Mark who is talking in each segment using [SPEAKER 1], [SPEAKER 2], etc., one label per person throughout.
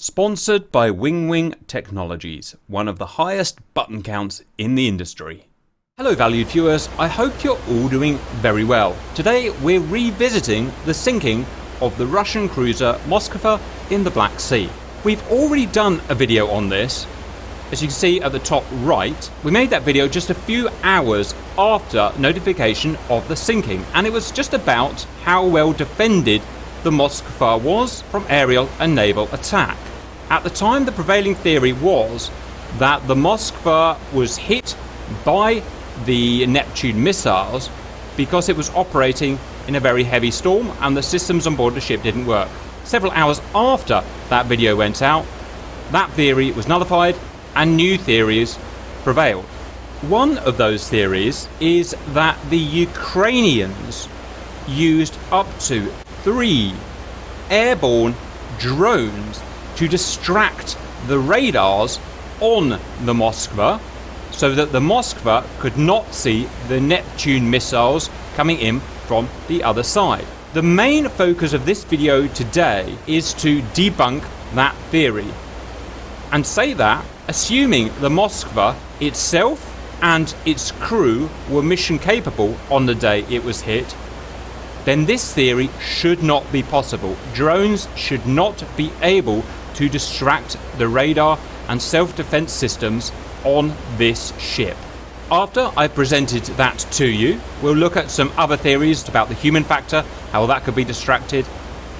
[SPEAKER 1] Sponsored by Wing Technologies, one of the highest button counts in the industry. Hello valued viewers, I hope you're all doing very well. Today we're revisiting the sinking of the Russian cruiser Moskva in the Black Sea. We've already done a video on this. As you can see at the top right, we made that video just a few hours after notification of the sinking, and it was just about how well defended the Moskva was from aerial and naval attack. At the time, the prevailing theory was that the Moskva was hit by the Neptune missiles because it was operating in a very heavy storm and the systems on board the ship didn't work. Several hours after that video went out, that theory was nullified and new theories prevailed. One of those theories is that the Ukrainians used up to 3 airborne drones to distract the radars on the Moskva so that the Moskva could not see the Neptune missiles coming in from the other side. The main focus of this video today is to debunk that theory and say that, assuming the Moskva itself and its crew were mission capable on the day it was hit, then this theory should not be possible. Drones should not be able to distract the radar and self-defense systems on this ship. After I've presented that to you, we'll look at some other theories about the human factor, how that could be distracted,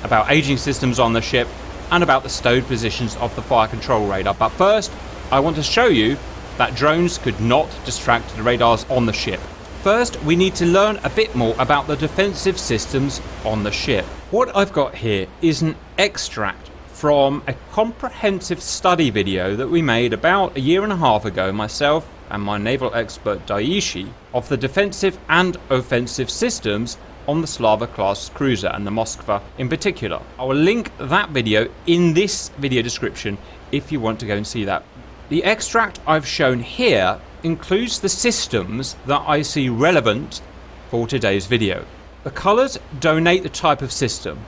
[SPEAKER 1] about aging systems on the ship, and about the stowed positions of the fire control radar. But first, I want to show you that drones could not distract the radars on the ship. First, we need to learn a bit more about the defensive systems on the ship. What I've got here is an extract from a comprehensive study video that we made about a year and a half ago, myself and my naval expert Daiichi, of the defensive and offensive systems on the Slava class cruiser and the Moskva in particular. I will link that video in this video description if you want to go and see that. The extract I've shown here includes the systems that I see relevant for today's video. The colours denote the type of system.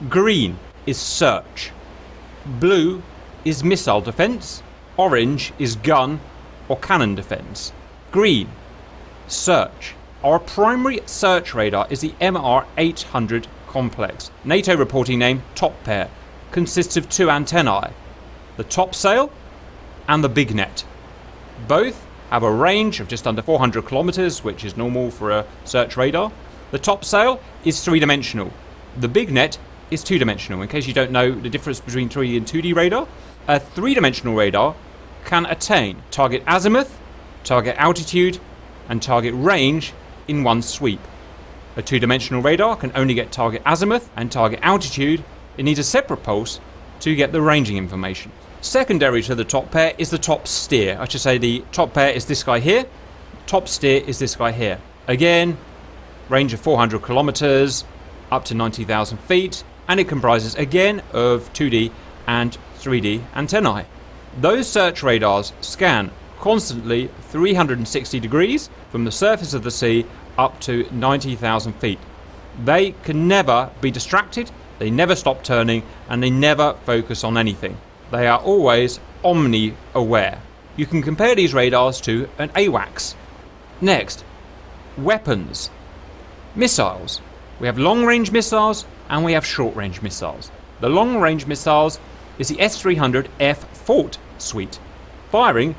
[SPEAKER 1] Green is search. Blue is missile defense. Orange is gun or cannon defense. Green, search. Our primary search radar is the MR800 complex. NATO reporting name top pair. Consists of 2 antennae. The top sail and the big net. Both have a range of just under 400 kilometers, which is normal for a search radar. The top sail is 3-dimensional. The big net is 2-dimensional. In case you don't know the difference between 3D and 2D radar, a 3-dimensional radar can attain target azimuth, target altitude, and target range in one sweep. A 2-dimensional radar can only get target azimuth and target altitude. It needs a separate pulse to get the ranging information. Secondary to the top pair is the top steer. I should say the top pair is this guy here. Top steer is this guy here. Again, range of 400 kilometers, up to 90,000 feet, and it comprises again of 2D and 3D antennae. Those search radars scan constantly 360 degrees from the surface of the sea up to 90,000 feet. They can never be distracted, they never stop turning, and they never focus on anything. They are always omni-aware. You can compare these radars to an AWACS. Next, weapons. Missiles. We have long-range missiles and we have short-range missiles. The long-range missiles is the S-300F Fort suite, firing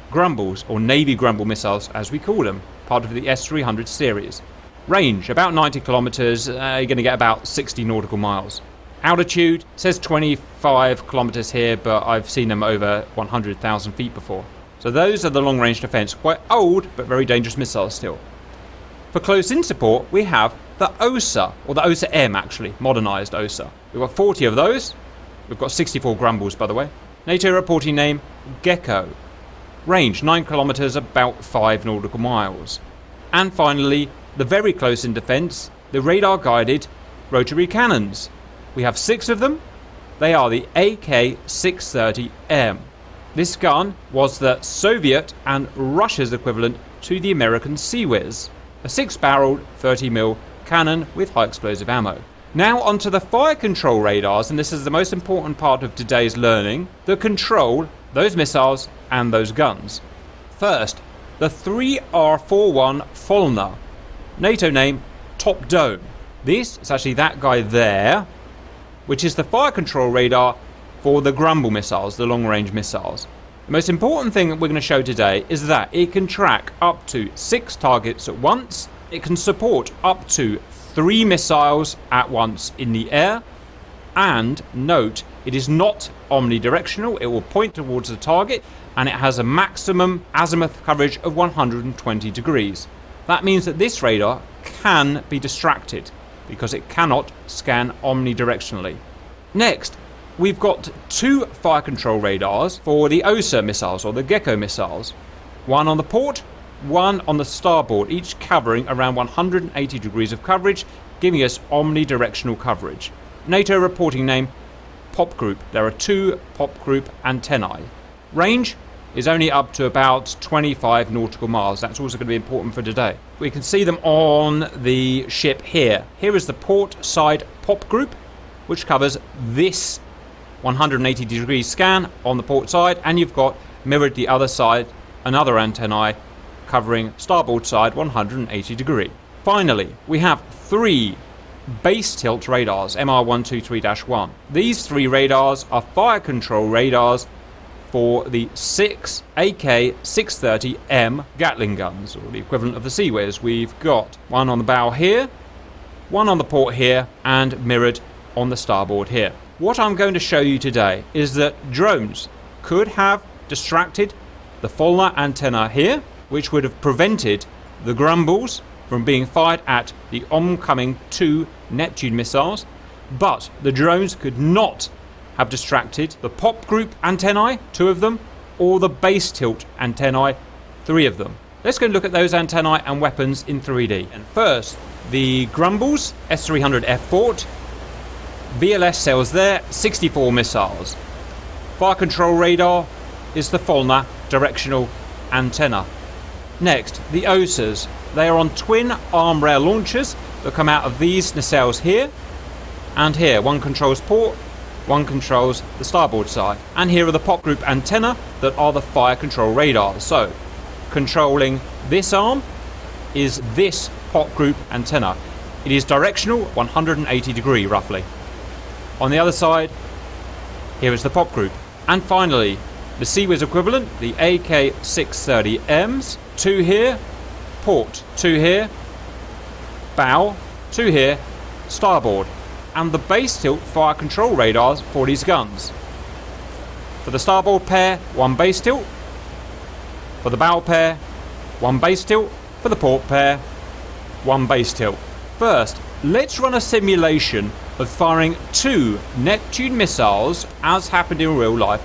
[SPEAKER 1] Grumbles, or Navy Grumble missiles as we call them, part of the S-300 series. Range, about 90 kilometers, you're going to get about 60 nautical miles. Altitude says 25 kilometers here, but I've seen them over 100,000 feet before. So those are the long-range defense, quite old but very dangerous missiles still. For close-in support, we have the OSA, or the OSA M actually, modernized OSA. We've got 40 of those. We've got 64 Grumbles, by the way. NATO reporting name Gecko. Range 9 kilometers, about 5 nautical miles. And finally, the very close-in defense, the radar-guided rotary cannons. We have 6 of them. They are the AK-630M. This gun was the Soviet and Russia's equivalent to the American Sea Whiz, a 6-barreled 30mm cannon with high explosive ammo. Now onto the fire control radars, and this is the most important part of today's learning, that control those missiles and those guns. First, the 3R41 Follner, NATO name Top Dome. This is actually that guy there, which is the fire control radar for the Grumble missiles, the long-range missiles. The most important thing that we're going to show today is that it can track up to 6 targets at once. It can support up to 3 missiles at once in the air, and note, it is not omnidirectional. It will point towards the target, and it has a maximum azimuth coverage of 120 degrees. That means that this radar can be distracted because it cannot scan omnidirectionally. Next, we've got 2 fire control radars for the OSA missiles, or the Gecko missiles. One on the port, one on the starboard, each covering around 180 degrees of coverage, giving us omnidirectional coverage. NATO reporting name Pop Group. There are 2 Pop Group antennae. Range is only up to about 25 nautical miles. That's also going to be important for today. We can see them on the ship here. Here is the port side Pop Group, which covers this 180 degree scan on the port side, and you've got mirrored the other side, another antennae covering starboard side 180 degree. Finally, we have 3 base tilt radars, MR123-1. These 3 radars are fire control radars for the 6 AK-630M Gatling guns, or the equivalent of the Seaways. We've got one on the bow here, one on the port here, and mirrored on the starboard here. What I'm going to show you today is that drones could have distracted the Follner antenna here, which would have prevented the Grumbles from being fired at the oncoming 2 Neptune missiles, but the drones could not have distracted the Pop Group antennae, 2 of them, or the base tilt antennae, 3 of them. Let's go and look at those antennae and weapons in 3D. And first, the Grumbles S300F Fort. VLS cells there, 64 missiles. Fire control radar is the Follner directional antenna. Next, the OSAs. They are on twin arm rail launchers that come out of these nacelles here and here. One controls port, one controls the starboard side. And here are the Pop Group antenna that are the fire control radars. So, controlling this arm is this Pop Group antenna. It is directional, 180 degree roughly. On the other side, here is the Pop Group. And finally, the Seaways equivalent, the AK-630Ms. 2 here, port, 2 here, bow, 2 here, starboard. And the base tilt fire control radars for these guns. For the starboard pair, 1 base tilt. For the bow pair, 1 base tilt. For the port pair, 1 base tilt. First, let's run a simulation of firing 2 Neptune missiles as happened in real life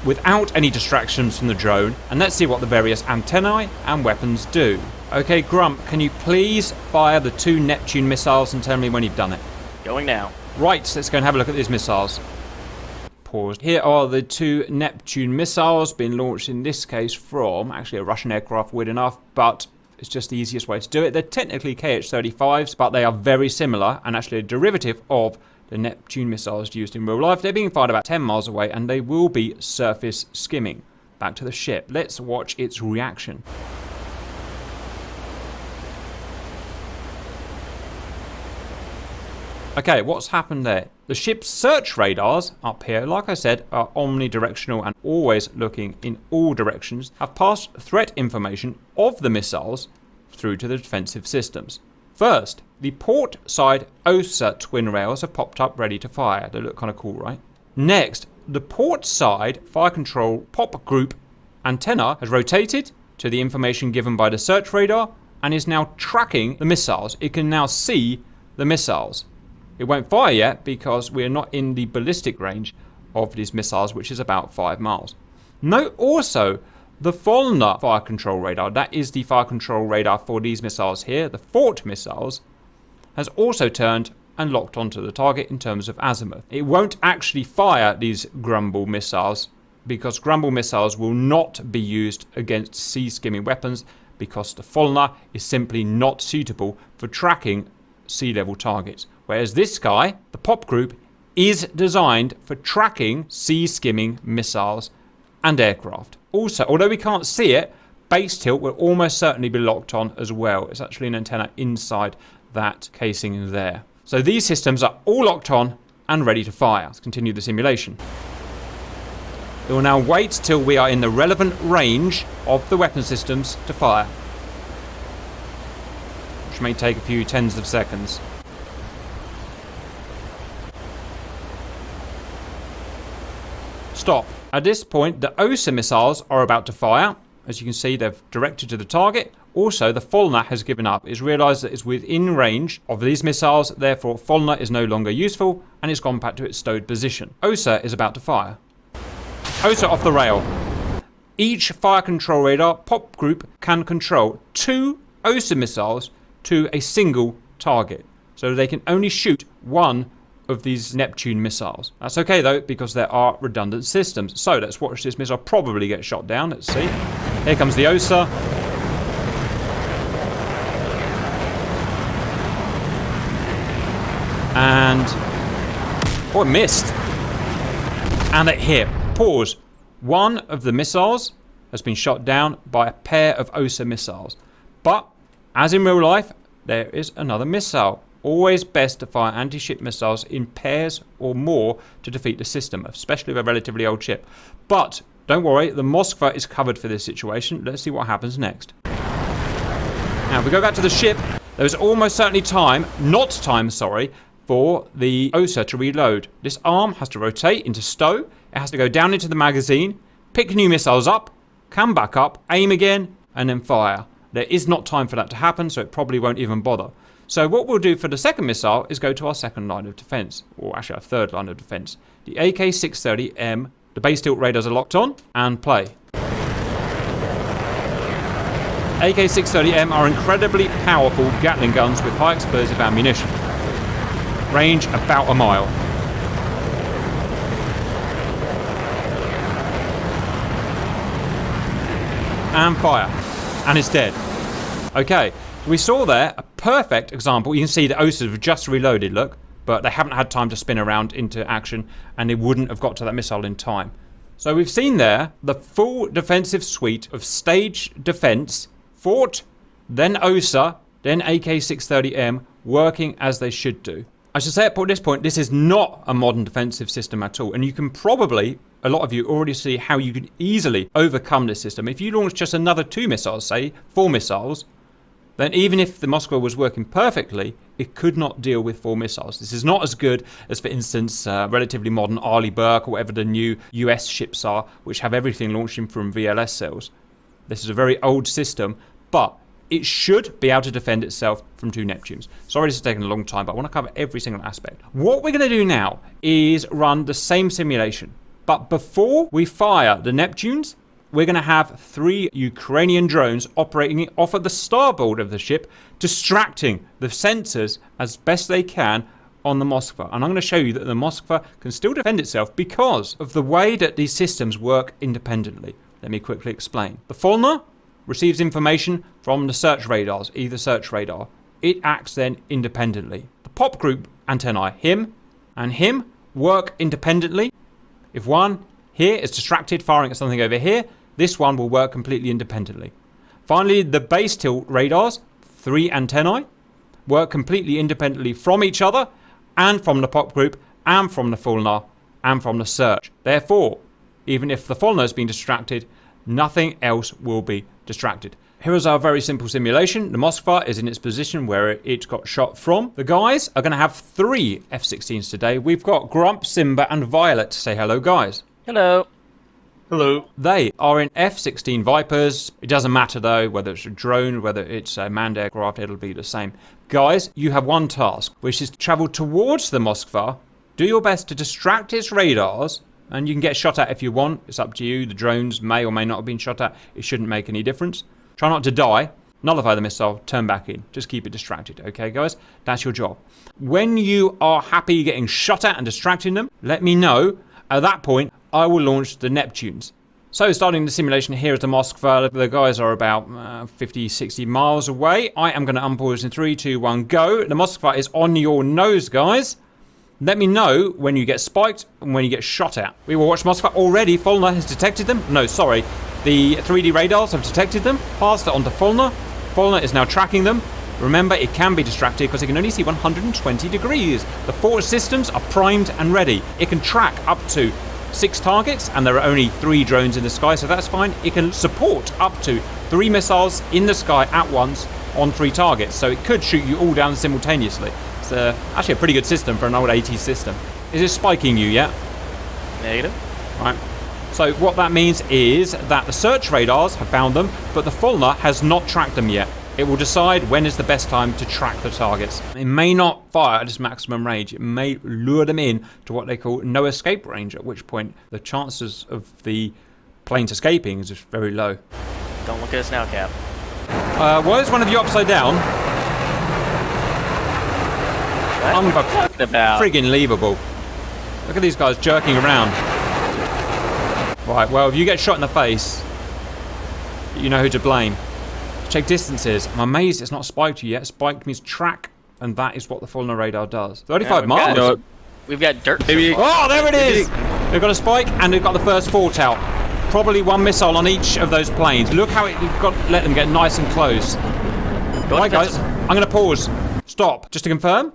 [SPEAKER 1] without any distractions from the drone, and let's see what the various antennae and weapons do. Okay, Grump, can you please fire the 2 Neptune missiles and tell me when you've done it?
[SPEAKER 2] Going now.
[SPEAKER 1] Right, let's go and have a look at these missiles. Paused. Here are the 2 Neptune missiles being launched, in this case from actually a Russian aircraft, weird enough, but it's just the easiest way to do it. They're technically KH-35s, but they are very similar and actually a derivative of the Neptune missiles used in real life. They're being fired about 10 miles away and they will be surface skimming. Back to the ship. Let's watch its reaction. Okay, what's happened there? The ship's search radars up here, like I said, are omnidirectional and always looking in all directions, have passed threat information of the missiles through to the defensive systems. First, the port side OSA twin rails have popped up ready to fire. They look kind of cool, right? Next, the port side fire control Pop Group antenna has rotated to the information given by the search radar and is now tracking the missiles. It can now see the missiles. It won't fire yet because we're not in the ballistic range of these missiles, which is about 5 miles. Note also the Follner fire control radar, that is the fire control radar for these missiles here, the Fort missiles, has also turned and locked onto the target in terms of azimuth. It won't actually fire these Grumble missiles because Grumble missiles will not be used against sea skimming weapons because the Follner is simply not suitable for tracking sea level targets. Whereas this guy, the pop group, is designed for tracking sea-skimming missiles and aircraft. Also, although we can't see it, base tilt will almost certainly be locked on as well. It's actually an antenna inside that casing there. So these systems are all locked on and ready to fire. Let's continue the simulation. We will now wait till we are in the relevant range of the weapon systems to fire, which may take a few tens of seconds. Stop. At this point, the OSA missiles are about to fire. As you can see, they've directed to the target. Also, the Folna has given up. It's realised that it's within range of these missiles, therefore Folna is no longer useful and it's gone back to its stowed position. OSA is about to fire. OSA off the rail. Each fire control radar pop group can control 2 OSA missiles to a single target. So they can only shoot one of these Neptune missiles. That's okay though, because there are redundant systems. So let's watch this missile probably get shot down. Let's see. Here comes the OSA. And oh, it missed. And it hit. Pause. One of the missiles has been shot down by a pair of OSA missiles. But as in real life, there is another missile. Always best to fire anti-ship missiles in pairs or more to defeat the system, especially with a relatively old ship. But don't worry, the Moskva is covered for this situation. Let's see what happens next. Now, if we go back to the ship, there's almost certainly time, for the OSA to reload. This arm has to rotate into stow. It has to go down into the magazine, pick new missiles up, come back up, aim again, and then fire. There is not time for that to happen, so it probably won't even bother. So what we'll do for the second missile is go to our second line of defense, or actually our third line of defense. The AK-630M, the base tilt radars are locked on, and play. AK-630M are incredibly powerful Gatling guns with high explosive ammunition. Range about a mile. And fire. And it's dead. Okay, we saw there a perfect example. You can see the OSAs have just reloaded, look, but they haven't had time to spin around into action and they wouldn't have got to that missile in time. So we've seen there the full defensive suite of stage defense, fort, then OSA, then AK-630M working as they should do. I should say at this point, this is not a modern defensive system at all. And you can probably, a lot of you already see how you can easily overcome this system. If you launch just another 2 missiles, say 4 missiles, then even if the Moskva was working perfectly, it could not deal with 4 missiles. This is not as good as, for instance, relatively modern Arleigh Burke or whatever the new US ships are, which have everything launching from VLS cells. This is a very old system, but it should be able to defend itself from 2 Neptunes. Sorry this has taken a long time, but I want to cover every single aspect. What we're going to do now is run the same simulation. But before we fire the Neptunes, we're going to have 3 Ukrainian drones operating off of the starboard of the ship, distracting the sensors as best they can on the Moskva. And I'm going to show you that the Moskva can still defend itself because of the way that these systems work independently. Let me quickly explain. The Folna receives information from the search radars, either search radar. It acts then independently. The pop group antennae, him and him, work independently. If one here is distracted firing at something over here, this one will work completely independently. Finally, the base tilt radars, 3 antennae, work completely independently from each other and from the pop group and from the Folna and from the search. Therefore, even if the Folna has been distracted, nothing else will be distracted. Here is our very simple simulation. The Moskva is in its position where it got shot from. The guys are going to have 3 F-16s today. We've got Grump, Simba and Violet. Say hello, guys.
[SPEAKER 2] Hello.
[SPEAKER 3] Hello.
[SPEAKER 1] They are in F-16 Vipers. It doesn't matter though, whether it's a drone, whether it's a manned aircraft, it'll be the same. Guys, you have one task, which is to travel towards the Moskva, do your best to distract its radars, and you can get shot at if you want. It's up to you. The drones may or may not have been shot at. It shouldn't make any difference. Try not to die. Nullify the missile. Turn back in. Just keep it distracted. Okay, guys? That's your job. When you are happy getting shot at and distracting them, let me know. At that point, I will launch the Neptunes. So starting the simulation here at the Moskva, the guys are about 50, 60 miles away. I am going to unpause in 3, 2, 1, go. The Moskva is on your nose, guys. Let me know when you get spiked and when you get shot at. We will watch Moskva already. Fulner has detected them. No, sorry. The 3D radars have detected them. Passed it on to Fulner. Fulner is now tracking them. Remember, it can be distracted because it can only see 120 degrees. The forward systems are primed and ready. It can track up to 6 targets, and there are only 3 drones in the sky, so that's fine. It can support up to 3 missiles in the sky at once on 3 targets, so it could shoot you all down simultaneously. It's actually a pretty good system for an old 80s system. Is it spiking you yet?
[SPEAKER 2] Negative.
[SPEAKER 1] Right. So what that means is that the search radars have found them, but the Fulner has not tracked them yet. It will decide when is the best time to track the targets. It may not fire at its maximum range. It may lure them in to what they call no escape range, at which point the chances of the planes escaping is just very low.
[SPEAKER 2] Don't look at us now, Cap.
[SPEAKER 1] Why is one of you upside down? Friggin' leavable. Look at these guys jerking around. Right, well, if you get shot in the face, you know who to blame. Check distances. I'm amazed it's not spiked you yet. Spiked means track, and that is what the Fulner radar does. 35 miles.
[SPEAKER 2] We've got dirt.
[SPEAKER 1] Oh, there it is! They've got a spike, and they've got the first fort out. Probably 1 missile on each of those planes. Look how let them get nice and close. Right, guys, I'm going to pause. Stop. Just to confirm,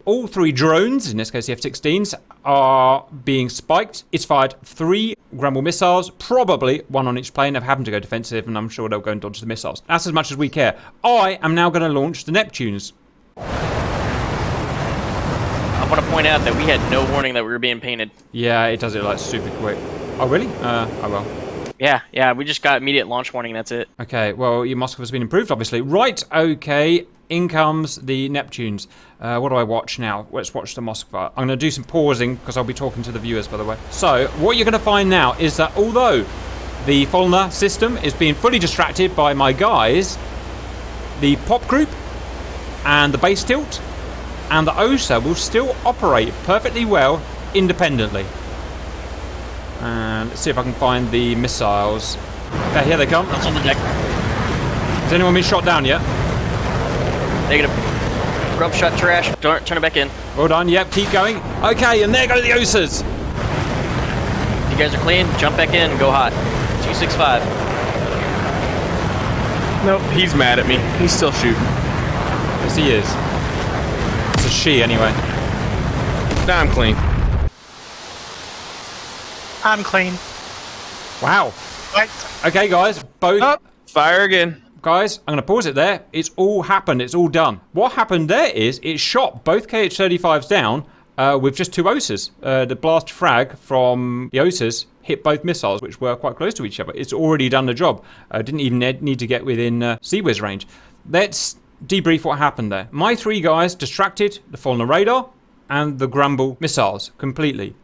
[SPEAKER 1] all 3 drones, in this case the F-16s, are being spiked. It's fired 3 Grumble missiles, probably 1 on each plane. They're having to go defensive, and I'm sure they'll go and dodge the missiles. That's as much as we care. I am now going to launch the Neptunes.
[SPEAKER 2] I want to point out that we had no warning that we were being painted.
[SPEAKER 1] Yeah, it does it like super quick. Oh, really? Oh, well.
[SPEAKER 2] Yeah, we just got immediate launch warning, that's it.
[SPEAKER 1] Okay, well, your Moskva has been improved, obviously. Right, okay. In comes the Neptunes. What do I watch now? Let's watch the Moskva. I'm going to do some pausing because I'll be talking to the viewers, by the way. So, what you're going to find now is that although the Fulner system is being fully distracted by my guys, the pop group and the base tilt and the OSA will still operate perfectly well independently. And let's see if I can find the missiles. Okay, here they come.
[SPEAKER 2] That's on the deck.
[SPEAKER 1] Has anyone been shot down yet?
[SPEAKER 2] Negative. Grub shot trash. Turn it back in.
[SPEAKER 1] Well done. Yep, keep going. Okay, and there go the OSAs.
[SPEAKER 2] You guys are clean. Jump back in and go hot. 265.
[SPEAKER 3] Nope, he's mad at me. He's still shooting.
[SPEAKER 1] Yes, he is. It's a she, anyway.
[SPEAKER 3] Nah, I'm clean.
[SPEAKER 4] I'm clean.
[SPEAKER 1] Wow.
[SPEAKER 4] Right.
[SPEAKER 1] Okay, guys. Both.
[SPEAKER 3] Oh, fire again.
[SPEAKER 1] Guys, I'm going to pause it there. It's all happened. It's all done. What happened there is it shot both KH-35s down with just 2 OSAs. The blast frag from the OSAs hit both missiles, which were quite close to each other. It's already done the job. Didn't even need to get within CWIS range. Let's debrief what happened there. My 3 guys distracted the Fulner radar and the Grumble missiles completely.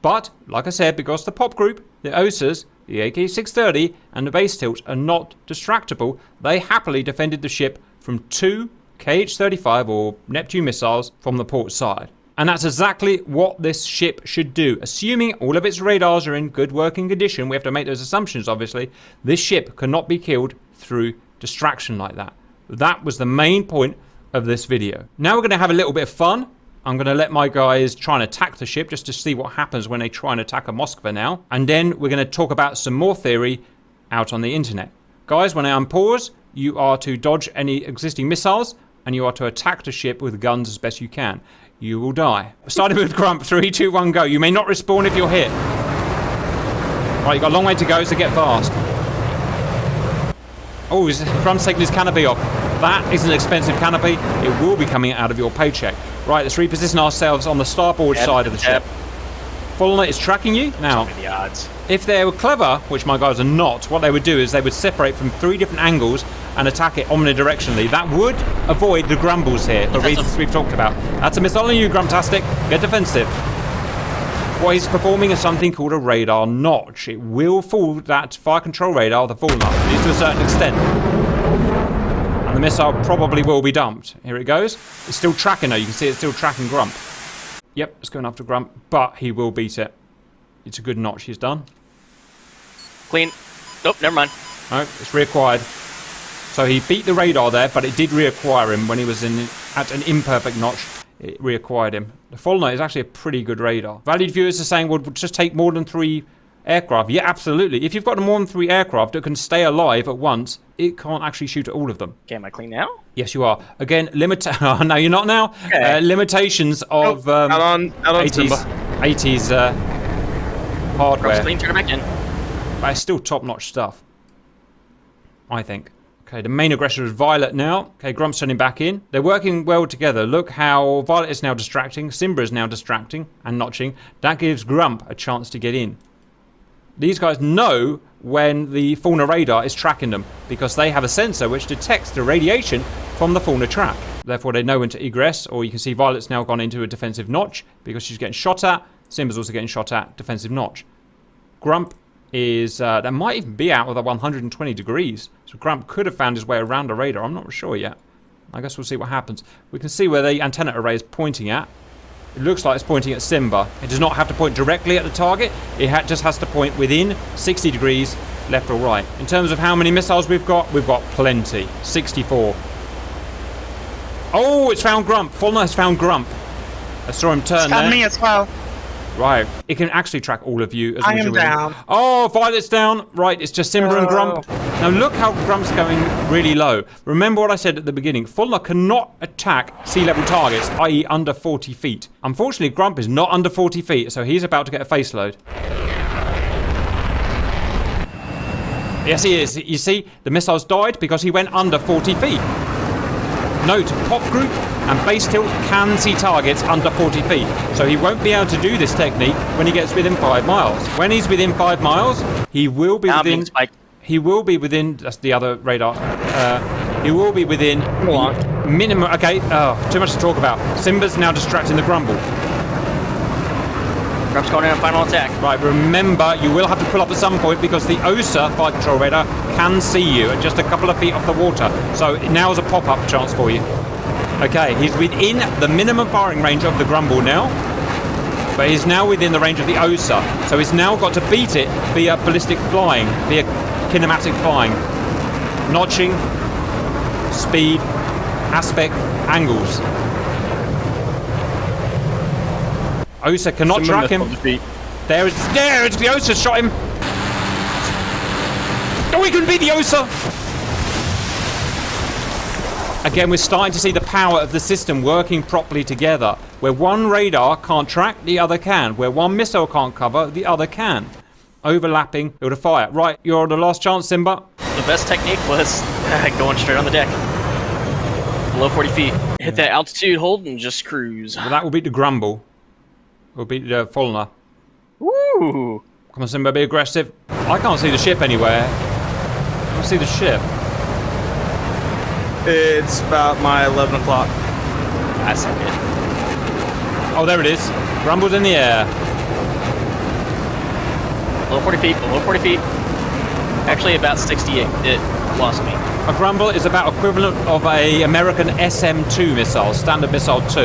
[SPEAKER 1] But, like I said, because the pop group, the OSAs, the AK-630 and the base tilt are not distractable, they happily defended the ship from 2 KH-35 or Neptune missiles from the port side. And that's exactly what this ship should do. Assuming all of its radars are in good working condition, we have to make those assumptions obviously, this ship cannot be killed through distraction like that. That was the main point of this video. Now we're going to have a little bit of fun. I'm going to let my guys try and attack the ship just to see what happens when they try and attack a Moskva now. And then we're going to talk about some more theory out on the internet. Guys, when I unpause, you are to dodge any existing missiles and you are to attack the ship with guns as best you can. You will die. Starting with Grump, 3, 2, 1, go. You may not respawn if you're hit. Right, you've got a long way to go, so get fast. Oh, Grump's taking his canopy off. That is an expensive canopy. It will be coming out of your paycheck. Right, let's reposition ourselves on the starboard side of the ship. Fulner is tracking you. Now,
[SPEAKER 2] the odds.
[SPEAKER 1] If they were clever, which my guys are not, what they would do is they would separate from 3 different angles and attack it omnidirectionally. That would avoid the grumbles here, for reasons we've talked about. That's a missile on you, Grumptastic. Get defensive. What he's performing is something called a radar notch. It will fool that fire control radar, the Fulner, at least to a certain extent. And the missile probably will be dumped. Here it goes. It's still tracking though. You can see it's still tracking Grump. Yep, it's going after Grump, but he will beat it. It's a good notch he's done.
[SPEAKER 2] Clean. Nope, never mind.
[SPEAKER 1] No, it's reacquired. So he beat the radar there, but it did reacquire him when he was at an imperfect notch. It reacquired him. The Fulner is actually a pretty good radar. Valued viewers are saying, well, would just take more than 3 aircraft. Yeah, absolutely. If you've got more than 3 aircraft that can stay alive at once, it can't actually shoot at all of them.
[SPEAKER 2] Okay, am I clean now?
[SPEAKER 1] Yes, you are. Again, oh, no, you're not now.
[SPEAKER 2] Okay.
[SPEAKER 1] Limitations of
[SPEAKER 3] out on
[SPEAKER 1] 80s hardware.
[SPEAKER 2] Clean, turn it back in.
[SPEAKER 1] But it's still top-notch stuff, I think. Okay, the main aggressor is Violet now. Okay, Grump's turning back in. They're working well together. Look how Violet is now distracting. Simba is now distracting and notching. That gives Grump a chance to get in. These guys know when the Fulner radar is tracking them because they have a sensor which detects the radiation from the Fulner track. Therefore, they know when to egress, or you can see Violet's now gone into a defensive notch because she's getting shot at. Simba's also getting shot at, defensive notch. Grump is, that might even be out of the 120 degrees. So Grump could have found his way around the radar. I'm not sure yet. I guess we'll see what happens. We can see where the antenna array is pointing at. It looks like it's pointing at Simba. It does not have to point directly at the target. It just has to point within 60 degrees, left or right. In terms of how many missiles we've got plenty. 64. Oh, it's found Grump. Fulner has found Grump. I saw him turn there.
[SPEAKER 4] me as well.
[SPEAKER 1] Right. It can actually track all of you. As
[SPEAKER 4] I
[SPEAKER 1] long as
[SPEAKER 4] am
[SPEAKER 1] you're in.
[SPEAKER 4] down.
[SPEAKER 1] Oh, Violet's down. Right, it's just Simba and Grump. Now look how Grump's going really low. Remember what I said at the beginning. Fulner cannot attack sea level targets, i.e. under 40 feet. Unfortunately, Grump is not under 40 feet, so he's about to get a face load. Yes, he is. You see, the missiles died because he went under 40 feet. Note, pop group and base tilt can see targets under 40 feet. So he won't be able to do this technique when he gets within 5 miles. When he's within 5 miles, he will be within... He will be within... That's the other radar. He will be within... Minimum... Okay, too much to talk about. Simba's now distracting the Grumble.
[SPEAKER 2] Grump's going in on final attack.
[SPEAKER 1] Right, remember, you will have to pull up at some point because the OSA fire control radar can see you at just a couple of feet off the water. So now's a pop-up chance for you. Okay, he's within the minimum firing range of the Grumble now. But he's now within the range of the OSA. So he's now got to beat it via ballistic flying, via kinematic flying. Notching, speed, aspect, angles. OSA cannot track him. There it's the OSA shot him. Oh, he couldn't beat the OSA. Again, we're starting to see the power of the system working properly together. Where one radar can't track, the other can. Where one missile can't cover, the other can. Overlapping, able to fire. Right, you're on the last chance, Simba.
[SPEAKER 2] The best technique was going straight on the deck. Below 40 feet. Hit that altitude hold and just cruise.
[SPEAKER 1] Well, that will beat the Grumble. Will beat the Fulner.
[SPEAKER 2] Woo!
[SPEAKER 1] Come on, Simba, be aggressive. I can't see the ship anywhere. I can't see the ship.
[SPEAKER 3] It's about my 11 o'clock.
[SPEAKER 2] That's not good.
[SPEAKER 1] Oh, there it is. Grumble's in the air.
[SPEAKER 2] Below 40 feet, below 40 feet. Actually, about 68. It lost me.
[SPEAKER 1] A Grumble is about equivalent of a American SM-2 missile, Standard Missile 2.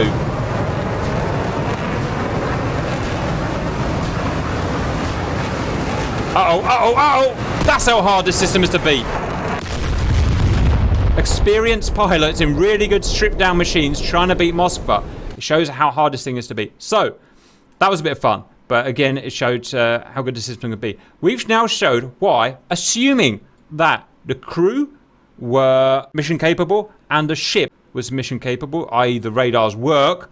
[SPEAKER 1] Uh-oh, uh-oh, uh-oh! That's how hard this system is to beat. Experienced pilots in really good stripped-down machines trying to beat Moskva. It shows how hard this thing is to beat. So, that was a bit of fun. But again, it showed how good the system could be. We've now showed why, assuming that the crew were mission capable and the ship was mission capable, i.e. the radars work,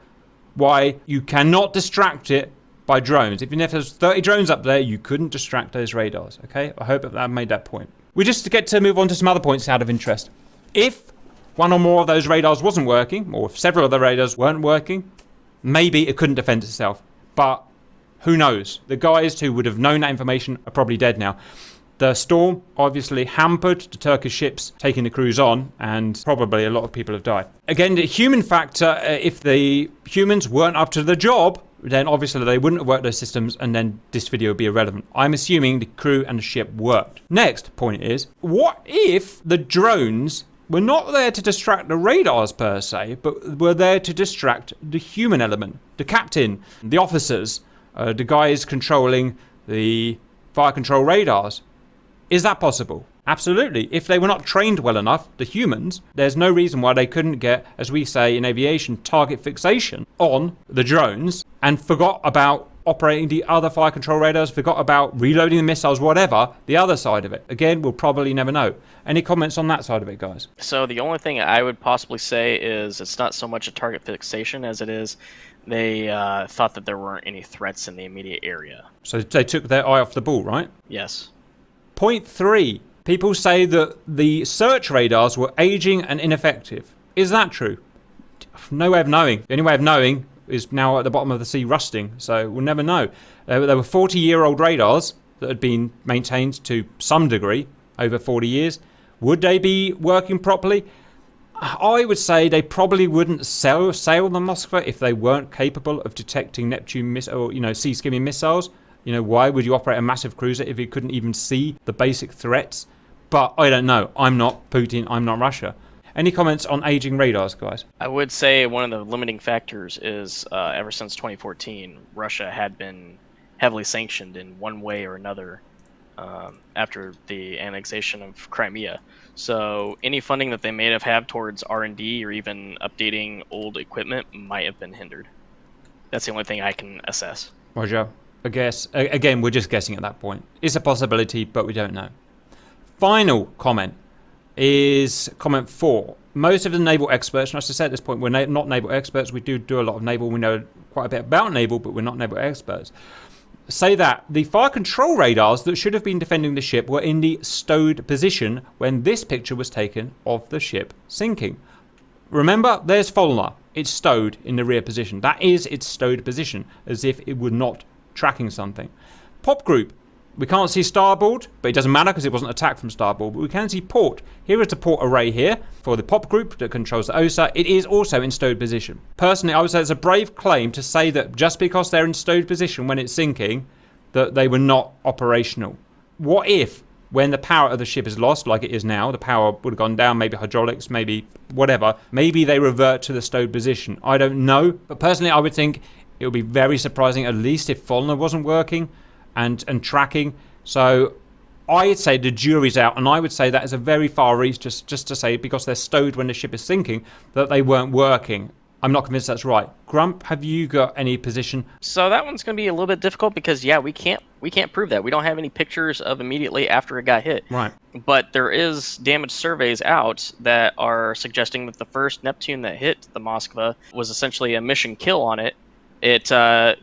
[SPEAKER 1] why you cannot distract it by drones. Even if there's 30 drones up there, you couldn't distract those radars, okay? I hope that I made that point. We just get to move on to some other points out of interest. If one or more of those radars wasn't working, or if several of the radars weren't working, maybe it couldn't defend itself. But who knows? The guys who would have known that information are probably dead now. The storm obviously hampered the Turkish ships taking the crews on, and probably a lot of people have died. Again, the human factor, if the humans weren't up to the job, then obviously they wouldn't have worked those systems, and then this video would be irrelevant. I'm assuming the crew and the ship worked. Next point is, what if the drones were not there to distract the radars per se, but were there to distract the human element? The captain, the officers, the guys controlling the fire control radars. Is that possible? Absolutely. If they were not trained well enough, the humans, there's no reason why they couldn't get, as we say in aviation, target fixation on the drones and forgot about operating the other fire control radars, forgot about reloading the missiles, whatever, the other side of it. Again, we'll probably never know. Any comments on that side of it, guys?
[SPEAKER 2] So the only thing I would possibly say is it's not so much a target fixation as it is they thought that there weren't any threats in the immediate area.
[SPEAKER 1] So they took their eye off the ball, right?
[SPEAKER 2] Yes.
[SPEAKER 1] Point 3. People say that the search radars were aging and ineffective. Is that true? No way of knowing. The only way of knowing is now at the bottom of the sea rusting, so we'll never know. There were 40-year-old radars that had been maintained to some degree over 40 years. Would they be working properly? I would say they probably wouldn't sail the Moskva if they weren't capable of detecting Neptune or sea skimming missiles. Why would you operate a massive cruiser if you couldn't even see the basic threats? But I don't know. I'm not Putin. I'm not Russia. Any comments on aging radars, guys?
[SPEAKER 2] I would say one of the limiting factors is ever since 2014, Russia had been heavily sanctioned in one way or another after the annexation of Crimea. So any funding that they may have had towards R&D or even updating old equipment might have been hindered. That's the only thing I can assess.
[SPEAKER 1] Roger. I guess, again, we're just guessing at that point. It's a possibility, but we don't know. Final comment is comment 4. Most of the naval experts, and as I said at this point, we're not naval experts. We do a lot of naval. We know quite a bit about naval, but we're not naval experts. Say that the fire control radars that should have been defending the ship were in the stowed position when this picture was taken of the ship sinking. Remember, there's Folner. It's stowed in the rear position. That is its stowed position, as if it were not tracking something. Pop group. We can't see starboard, but it doesn't matter because it wasn't attacked from starboard, but we can see port. Here is the port array here for the pop group that controls the OSA. It is also in stowed position. Personally, I would say it's a brave claim to say that just because they're in stowed position when it's sinking, that they were not operational. What if, when the power of the ship is lost, like it is now, the power would have gone down, maybe hydraulics, maybe whatever, maybe they revert to the stowed position. I don't know, but personally I would think it would be very surprising, at least if Folner wasn't working and tracking. So I'd say the jury's out, and I would say that is a very far reach just to say because they're stowed when the ship is sinking that they weren't working. I'm not convinced that's right. Grump, have you got any position?
[SPEAKER 2] So that one's going to be a little bit difficult because we can't prove that. We don't have any pictures of immediately after it got hit.
[SPEAKER 1] Right.
[SPEAKER 2] But there is damage surveys out that are suggesting that the first Neptune that hit the Moskva was essentially a mission kill on it. It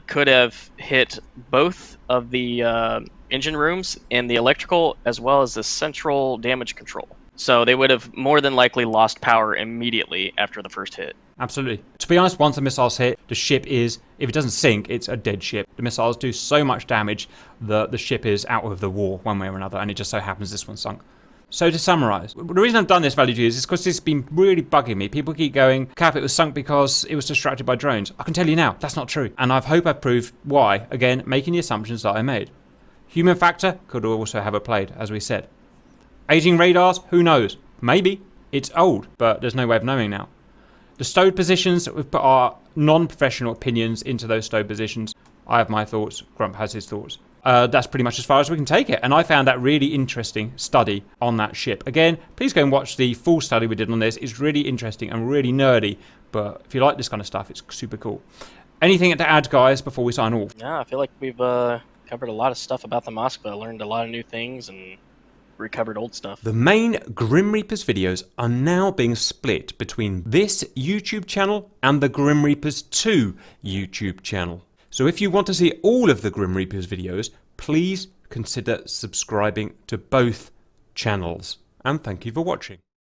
[SPEAKER 2] could have hit both of the engine rooms and the electrical as well as the central damage control. So they would have more than likely lost power immediately after the first hit.
[SPEAKER 1] Absolutely. To be honest, once the missiles hit, the ship is, if it doesn't sink, it's a dead ship. The missiles do so much damage that the ship is out of the war one way or another, and it just so happens this one sunk. So to summarise, the reason I've done this value view is because this has been really bugging me. People keep going, Cap, it was sunk because it was distracted by drones. I can tell you now, that's not true. And I hope I've proved why, again, making the assumptions that I made. Human factor could also have a played, as we said. Aging radars, who knows? Maybe. It's old, but there's no way of knowing now. The stowed positions, we've put our non-professional opinions into those stowed positions. I have my thoughts, Grump has his thoughts. That's pretty much as far as we can take it. And I found that really interesting study on that ship. Again, please go and watch the full study we did on this. It's really interesting and really nerdy. But if you like this kind of stuff, it's super cool. Anything to add, guys, before we sign off?
[SPEAKER 2] Yeah, I feel like we've covered a lot of stuff about the Moskva. Learned a lot of new things and recovered old stuff.
[SPEAKER 1] The main Grim Reapers videos are now being split between this YouTube channel and the Grim Reapers 2 YouTube channel. So if you want to see all of the Grim Reapers videos, please consider subscribing to both channels. And thank you for watching.